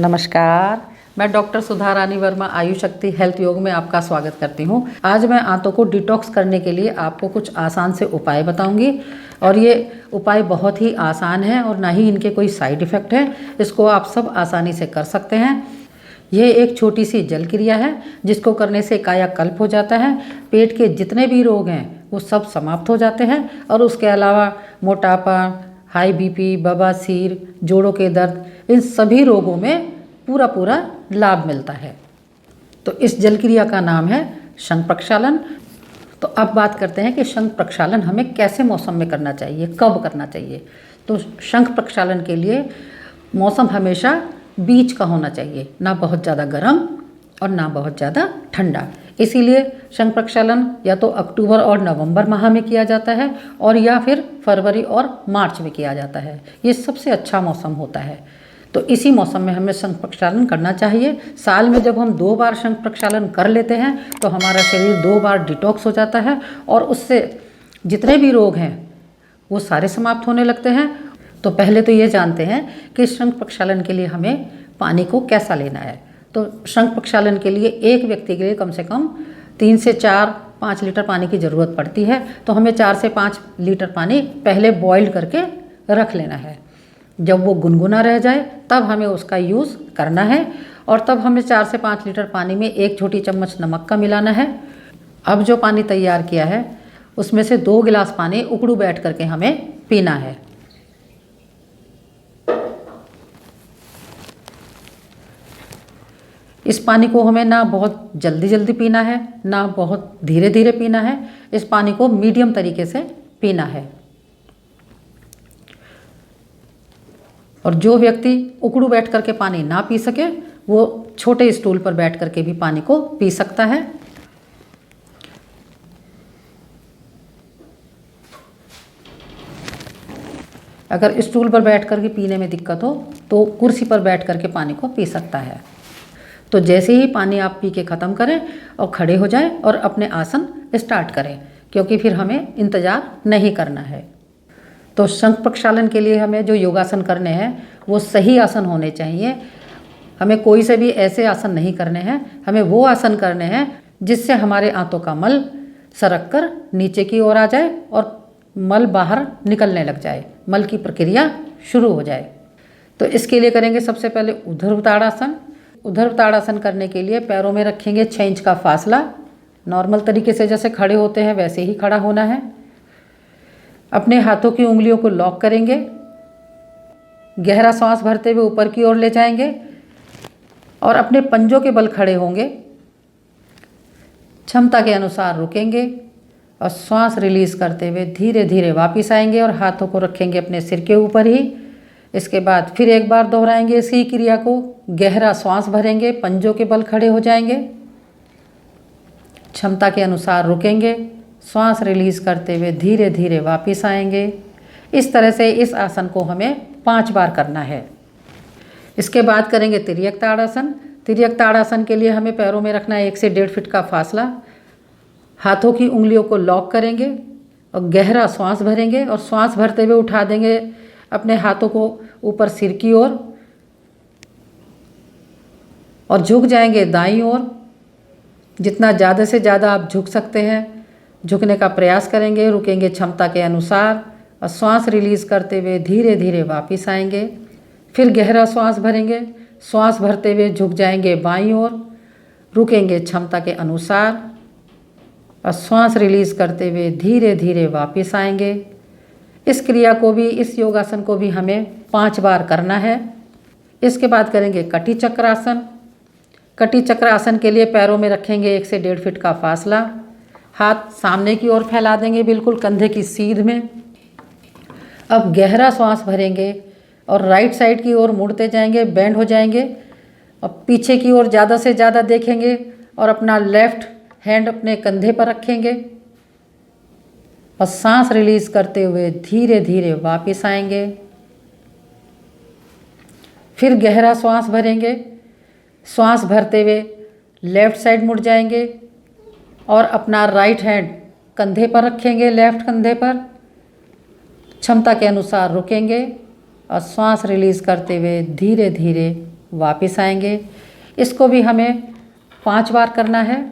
नमस्कार, मैं डॉक्टर सुधा रानी वर्मा आयु शक्ति हेल्थ योग में आपका स्वागत करती हूँ। आज मैं आंतों को डिटॉक्स करने के लिए आपको कुछ आसान से उपाय बताऊंगी और ये उपाय बहुत ही आसान है और ना ही इनके कोई साइड इफ़ेक्ट है। इसको आप सब आसानी से कर सकते हैं। यह एक छोटी सी जल क्रिया है जिसको करने से कायाकल्प हो जाता है। पेट के जितने भी रोग हैं वो सब समाप्त हो जाते हैं और उसके अलावा मोटापा, हाई बीपी, बवासीर, जोड़ों के दर्द, इन सभी रोगों में पूरा लाभ मिलता है। तो इस जल क्रिया का नाम है शंख प्रक्षालन। तो अब बात करते हैं कि शंख प्रक्षालन हमें कैसे मौसम में करना चाहिए, कब करना चाहिए। तो शंख प्रक्षालन के लिए मौसम हमेशा बीच का होना चाहिए, ना बहुत ज़्यादा गर्म और ना बहुत ज़्यादा ठंडा। इसीलिए शंख प्रक्षालन या तो अक्टूबर और नवंबर माह में किया जाता है और या फिर फरवरी और मार्च में किया जाता है। ये सबसे अच्छा मौसम होता है। तो इसी मौसम में हमें शंख प्रक्षालन करना चाहिए। साल में जब हम 2 बार शंख प्रक्षालन कर लेते हैं तो हमारा शरीर 2 बार डिटॉक्स हो जाता है और उससे जितने भी रोग हैं वो सारे समाप्त होने लगते हैं। तो पहले तो ये जानते हैं कि शंख प्रक्षालन के लिए हमें पानी को कैसा लेना है। तो शंख प्रक्षालन के लिए एक व्यक्ति के लिए कम से कम 3 से 4-5 लीटर पानी की ज़रूरत पड़ती है। तो हमें 4 से 5 लीटर पानी पहले बॉईल करके रख लेना है। जब वो गुनगुना रह जाए तब हमें उसका यूज़ करना है और तब हमें 4 से 5 लीटर पानी में 1 छोटी चम्मच नमक का मिलाना है। अब जो पानी तैयार किया है उसमें से 2 गिलास पानी उकड़ू बैठ करके हमें पीना है। इस पानी को हमें ना बहुत जल्दी पीना है ना बहुत धीरे धीरे पीना है। इस पानी को मीडियम तरीके से पीना है। और जो व्यक्ति उकड़ू बैठ करके पानी ना पी सके वो छोटे स्टूल पर बैठ करके भी पानी को पी सकता है। अगर स्टूल पर बैठ करके पीने में दिक्कत हो तो कुर्सी पर बैठ करके पानी को पी सकता है। तो जैसे ही पानी आप पी के ख़त्म करें और खड़े हो जाएं और अपने आसन स्टार्ट करें, क्योंकि फिर हमें इंतज़ार नहीं करना है। तो शंख प्रक्षालन के लिए हमें जो योगासन करने हैं वो सही आसन होने चाहिए। हमें कोई से भी ऐसे आसन नहीं करने हैं। हमें वो आसन करने हैं जिससे हमारे आंतों का मल सरक कर नीचे की ओर आ जाए और मल बाहर निकलने लग जाए, मल की प्रक्रिया शुरू हो जाए। तो इसके लिए करेंगे सबसे पहले ऊर्ध्व ताड़ासन। ऊर्ध्व ताड़ासन करने के लिए पैरों में रखेंगे 6 इंच का फासला। नॉर्मल तरीके से जैसे खड़े होते हैं वैसे ही खड़ा होना है। अपने हाथों की उंगलियों को लॉक करेंगे। गहरा सांस भरते हुए ऊपर की ओर ले जाएंगे और अपने पंजों के बल खड़े होंगे। क्षमता के अनुसार रुकेंगे और सांस रिलीज करते हुए धीरे धीरे वापस आएंगे और हाथों को रखेंगे अपने सिर के ऊपर ही। इसके बाद फिर एक बार दोहराएंगे इसी क्रिया को। गहरा सांस भरेंगे, पंजों के बल खड़े हो जाएंगे, क्षमता के अनुसार रुकेंगे, सांस रिलीज करते हुए धीरे धीरे वापस आएंगे। इस तरह से इस आसन को हमें 5 बार करना है। इसके बाद करेंगे तिर्यक ताड़ासन। तिर्यक ताड़ासन के लिए हमें पैरों में रखना है 1 से 1.5 फीट का फासला। हाथों की उंगलियों को लॉक करेंगे और गहरा सांस भरेंगे और सांस भरते हुए उठा देंगे अपने हाथों को ऊपर सिर की ओर और झुक जाएंगे दाईं ओर। जितना ज़्यादा से ज़्यादा आप झुक सकते हैं झुकने का प्रयास करेंगे। रुकेंगे क्षमता के अनुसार और सांस रिलीज करते हुए धीरे धीरे वापस आएंगे। फिर गहरा सांस भरेंगे, सांस भरते हुए झुक जाएंगे बाईं ओर, रुकेंगे क्षमता के अनुसार और सांस रिलीज करते हुए धीरे धीरे वापस आएंगे। इस क्रिया को भी, इस योगासन को भी हमें 5 बार करना है। इसके बाद करेंगे कटी चक्रासन। कटी चक्रासन के लिए पैरों में रखेंगे 1 से 1.5 फीट का फासला। हाथ सामने की ओर फैला देंगे बिल्कुल कंधे की सीध में। अब गहरा सांस भरेंगे और राइट साइड की ओर मुड़ते जाएंगे, बेंड हो जाएंगे और पीछे की ओर ज़्यादा से ज़्यादा देखेंगे और अपना लेफ्ट हैंड अपने कंधे पर रखेंगे और सांस रिलीज करते हुए धीरे धीरे वापस आएंगे। फिर गहरा सांस भरेंगे, सांस भरते हुए लेफ्ट साइड मुड़ जाएंगे और अपना राइट हैंड कंधे पर रखेंगे, लेफ्ट कंधे पर। क्षमता के अनुसार रुकेंगे और सांस रिलीज करते हुए धीरे धीरे वापस आएंगे। इसको भी हमें 5 बार करना है।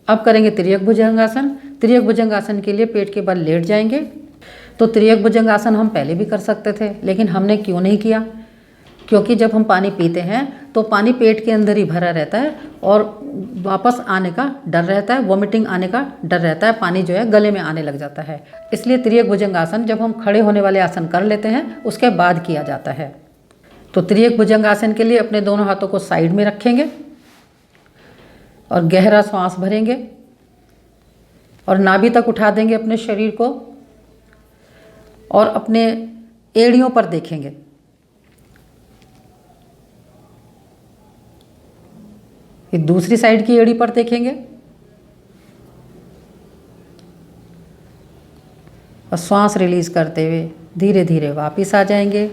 अब करेंगे तिर्यक भुजंगासन। तिर्यक भुजंगासन के लिए पेट के बल लेट जाएंगे। तो तिर्यक भुजंगासन हम पहले भी कर सकते थे, लेकिन हमने क्यों नहीं किया? क्योंकि जब हम पानी पीते हैं तो पानी पेट के अंदर ही भरा रहता है और वापस आने का डर रहता है, वॉमिटिंग आने का डर रहता है, पानी जो है गले में आने लग जाता है। इसलिए तिर्यक भुजंगासन जब हम खड़े होने वाले आसन कर लेते हैं उसके बाद किया जाता है। तो तिर्यक भुजंगासन के लिए अपने दोनों हाथों को साइड में रखेंगे और गहरा श्वास भरेंगे और नाभि तक उठा देंगे अपने शरीर को और अपने एड़ियों पर देखेंगे। फिर दूसरी साइड की एड़ी पर देखेंगे और श्वास रिलीज करते हुए धीरे धीरे वापस आ जाएंगे।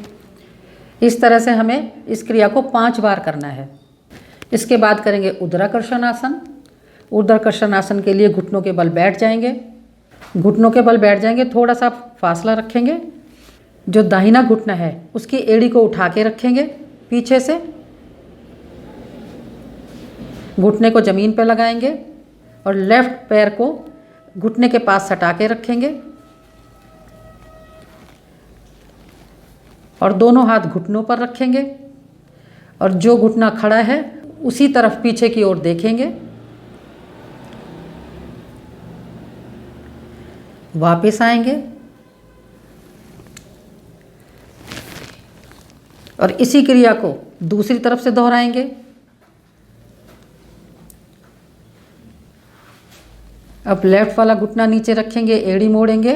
इस तरह से हमें इस क्रिया को 5 बार करना है। इसके बाद करेंगे ऊर्ध्वाकर्षण आसन। ऊर्ध्वाकर्षण आसन के लिए घुटनों के बल बैठ जाएंगे। घुटनों के बल बैठ जाएंगे, थोड़ा सा फासला रखेंगे। जो दाहिना घुटना है उसकी एड़ी को उठा के रखेंगे पीछे से, घुटने को ज़मीन पर लगाएंगे और लेफ्ट पैर को घुटने के पास सटा के रखेंगे और दोनों हाथ घुटनों पर रखेंगे और जो घुटना खड़ा है उसी तरफ पीछे की ओर देखेंगे। वापस आएंगे और इसी क्रिया को दूसरी तरफ से दोहराएंगे। अब लेफ्ट वाला घुटना नीचे रखेंगे, एड़ी मोड़ेंगे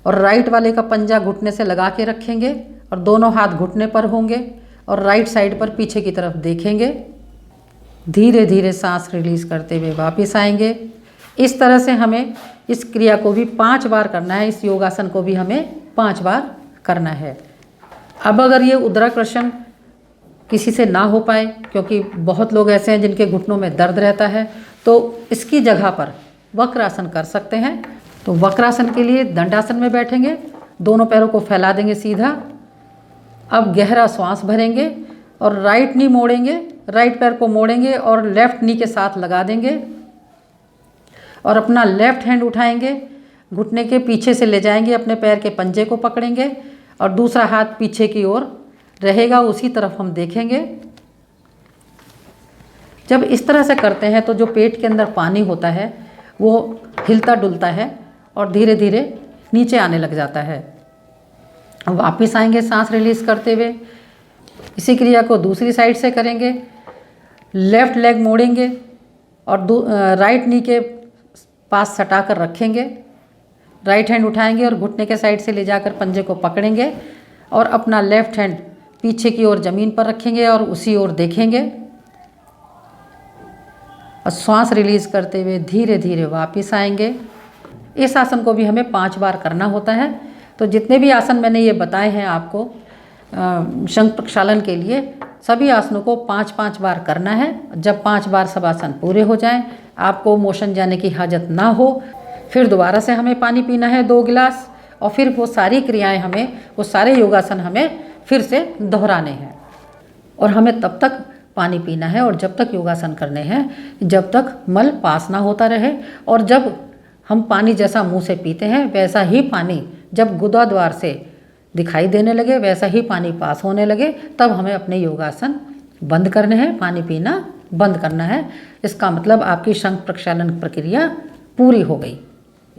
और राइट वाले का पंजा घुटने से लगा के रखेंगे और दोनों हाथ घुटने पर होंगे और राइट साइड पर पीछे की तरफ देखेंगे। धीरे धीरे सांस रिलीज करते हुए वापस आएंगे। इस तरह से हमें इस क्रिया को भी 5 बार करना है। इस योगासन को भी हमें 5 बार करना है। अब अगर ये ऊर्ध्वाकर्षण किसी से ना हो पाए, क्योंकि बहुत लोग ऐसे हैं जिनके घुटनों में दर्द रहता है, तो इसकी जगह पर वक्रासन कर सकते हैं। तो वक्रासन के लिए दंडासन में बैठेंगे, दोनों पैरों को फैला देंगे सीधा। अब गहरा श्वास भरेंगे और राइट नी मोड़ेंगे, राइट पैर को मोड़ेंगे और लेफ्ट नी के साथ लगा देंगे और अपना लेफ्ट हैंड उठाएंगे, घुटने के पीछे से ले जाएंगे, अपने पैर के पंजे को पकड़ेंगे और दूसरा हाथ पीछे की ओर रहेगा, उसी तरफ हम देखेंगे। जब इस तरह से करते हैं तो जो पेट के अंदर पानी होता है वो हिलता डुलता है और धीरे धीरे नीचे आने लग जाता है। वापस आएंगे सांस रिलीज करते हुए। इसी क्रिया को दूसरी साइड से करेंगे। लेफ्ट लेग मोड़ेंगे और राइट नी के पास सटा कर रखेंगे, राइट हैंड उठाएंगे और घुटने के साइड से ले जाकर पंजे को पकड़ेंगे और अपना लेफ्ट हैंड पीछे की ओर ज़मीन पर रखेंगे और उसी ओर देखेंगे और श्वास रिलीज करते हुए धीरे धीरे वापस आएंगे। इस आसन को भी हमें 5 बार करना होता है। तो जितने भी आसन मैंने ये बताए हैं आपको शंख प्रक्षालन के लिए, सभी आसनों को 5-5 बार करना है। जब 5 बार सब आसन पूरे हो जाएं, आपको मोशन जाने की हाजत ना हो, फिर दोबारा से हमें पानी पीना है 2 गिलास और फिर वो सारी क्रियाएं हमें, वो सारे योगासन हमें फिर से दोहराने हैं और हमें तब तक पानी पीना है और जब तक योगासन करने हैं जब तक मल पास ना होता रहे। और जब हम पानी जैसा मुंह से पीते हैं वैसा ही पानी जब गुदा द्वार से दिखाई देने लगे, वैसा ही पानी पास होने लगे, तब हमें अपने योगासन बंद करने हैं, पानी पीना बंद करना है। इसका मतलब आपकी शंख प्रक्षालन प्रक्रिया पूरी हो गई।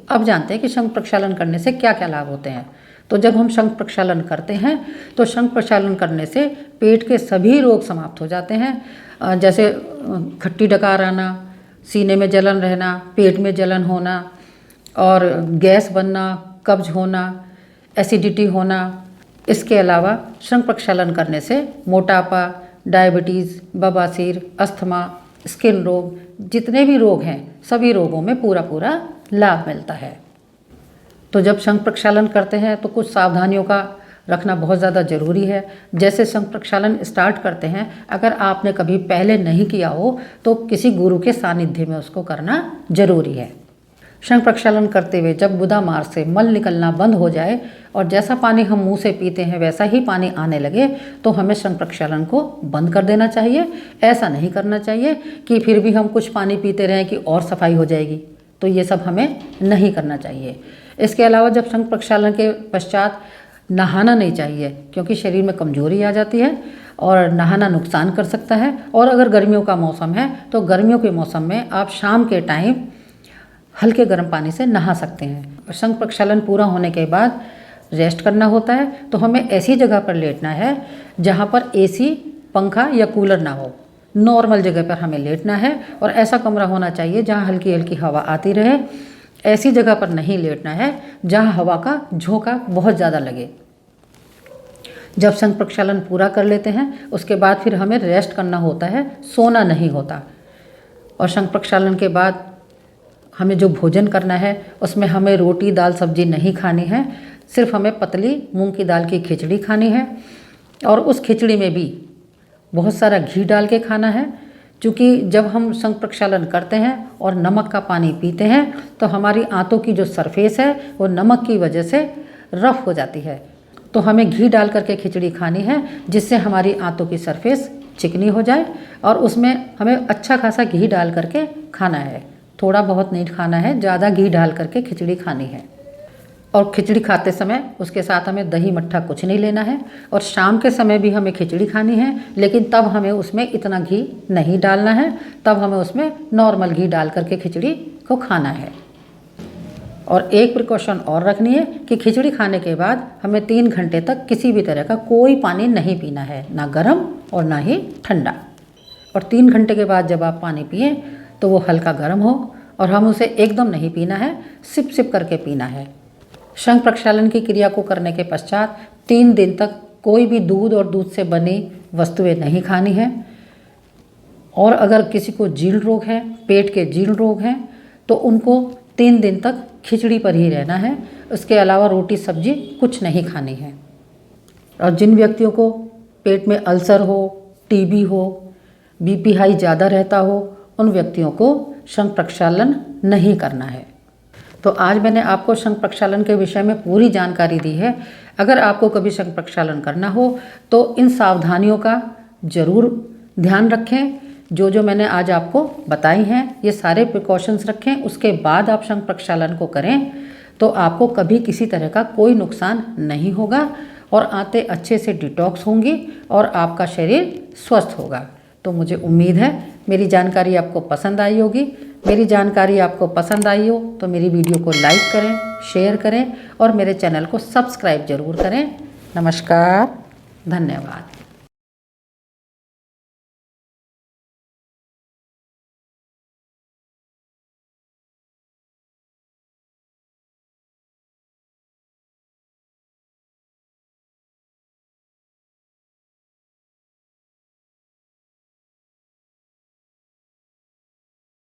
अब जानते हैं कि शंख प्रक्षालन करने से क्या क्या लाभ होते हैं। तो जब हम शंख प्रक्षालन करते हैं तो शंख प्रक्षालन करने से पेट के सभी रोग समाप्त हो जाते हैं। जैसे खट्टी डकार आना, सीने में जलन रहना, पेट में जलन होना और गैस बनना, कब्ज होना, एसिडिटी होना। इसके अलावा शंख प्रक्षालन करने से मोटापा, डायबिटीज़, बवासीर, अस्थमा, स्किन रोग, जितने भी रोग हैं सभी रोगों में पूरा पूरा लाभ मिलता है। तो जब शंख प्रक्षालन करते हैं तो कुछ सावधानियों का रखना बहुत ज़्यादा ज़रूरी है। जैसे शंख प्रक्षालन स्टार्ट करते हैं, अगर आपने कभी पहले नहीं किया हो तो किसी गुरु के सानिध्य में उसको करना ज़रूरी है। शंख प्रक्षालन करते हुए जब गुदा मार्ग से मल निकलना बंद हो जाए और जैसा पानी हम मुंह से पीते हैं वैसा ही पानी आने लगे तो हमें शंख प्रक्षालन को बंद कर देना चाहिए। ऐसा नहीं करना चाहिए कि फिर भी हम कुछ पानी पीते रहें कि और सफाई हो जाएगी, तो ये सब हमें नहीं करना चाहिए। इसके अलावा जब शंख प्रक्षालन के पश्चात नहाना नहीं चाहिए, क्योंकि शरीर में कमजोरी आ जाती है और नहाना नुकसान कर सकता है। और अगर गर्मियों का मौसम है तो गर्मियों के मौसम में आप शाम के टाइम हल्के गर्म पानी से नहा सकते हैं। शंख प्रक्षालन पूरा होने के बाद रेस्ट करना होता है, तो हमें ऐसी जगह पर लेटना है जहाँ पर एसी, पंखा या कूलर ना हो। नॉर्मल जगह पर हमें लेटना है और ऐसा कमरा होना चाहिए जहाँ हल्की हल्की हवा आती रहे। ऐसी जगह पर नहीं लेटना है जहाँ हवा का झोंका बहुत ज़्यादा लगे। जब शंख प्रक्षालन पूरा कर लेते हैं उसके बाद फिर हमें रेस्ट करना होता है, सोना नहीं होता। और शंख प्रक्षालन के बाद हमें जो भोजन करना है उसमें हमें रोटी, दाल, सब्जी नहीं खानी है। सिर्फ हमें पतली मूंग की दाल की खिचड़ी खानी है और उस खिचड़ी में भी बहुत सारा घी डाल के खाना है। क्योंकि जब हम शंख प्रक्षालन करते हैं और नमक का पानी पीते हैं तो हमारी आंतों की जो सरफेस है वो नमक की वजह से रफ हो जाती है। तो हमें घी डाल करके खिचड़ी खानी है जिससे हमारी आंतों की सरफेस चिकनी हो जाए। और उसमें हमें अच्छा खासा घी डाल करके खाना है, थोड़ा बहुत नहीं खाना है, ज़्यादा घी डाल करके खिचड़ी खानी है। और खिचड़ी खाते समय उसके साथ हमें दही मट्ठा कुछ नहीं लेना है। और शाम के समय भी हमें खिचड़ी खानी है, लेकिन तब हमें उसमें इतना घी नहीं डालना है, तब हमें उसमें नॉर्मल घी डाल करके खिचड़ी को खाना है। और एक प्रिकॉशन और रखनी है कि खिचड़ी खाने के बाद हमें 3 घंटे तक किसी भी तरह का कोई पानी नहीं पीना है, ना गर्म और ना ही ठंडा। और 3 घंटे के बाद जब आप पानी पिएं तो वो हल्का गर्म हो और हम उसे एकदम नहीं पीना है, सिप सिप करके पीना है। शंख प्रक्षालन की क्रिया को करने के पश्चात 3 दिन तक कोई भी दूध और दूध से बनी वस्तुएं नहीं खानी है। और अगर किसी को जीर्ण रोग है, पेट के जीर्ण रोग हैं, तो उनको 3 दिन तक खिचड़ी पर ही रहना है। उसके अलावा रोटी सब्जी कुछ नहीं खानी है। और जिन व्यक्तियों को पेट में अल्सर हो, टीबी हो, बीपी हाई ज़्यादा रहता हो, उन व्यक्तियों को शंख प्रक्षालन नहीं करना है। तो आज मैंने आपको शंख प्रक्षालन के विषय में पूरी जानकारी दी है। अगर आपको कभी शंख प्रक्षालन करना हो तो इन सावधानियों का ज़रूर ध्यान रखें। जो मैंने आज आपको बताई हैं ये सारे प्रिकॉशंस रखें, उसके बाद आप शंख प्रक्षालन को करें तो आपको कभी किसी तरह का कोई नुकसान नहीं होगा और आंतें अच्छे से डिटॉक्स होंगी और आपका शरीर स्वस्थ होगा। तो मुझे उम्मीद है मेरी जानकारी आपको पसंद आई होगी। मेरी जानकारी आपको पसंद आई हो तो मेरी वीडियो को लाइक करें, शेयर करें और मेरे चैनल को सब्सक्राइब ज़रूर करें। नमस्कार, धन्यवाद।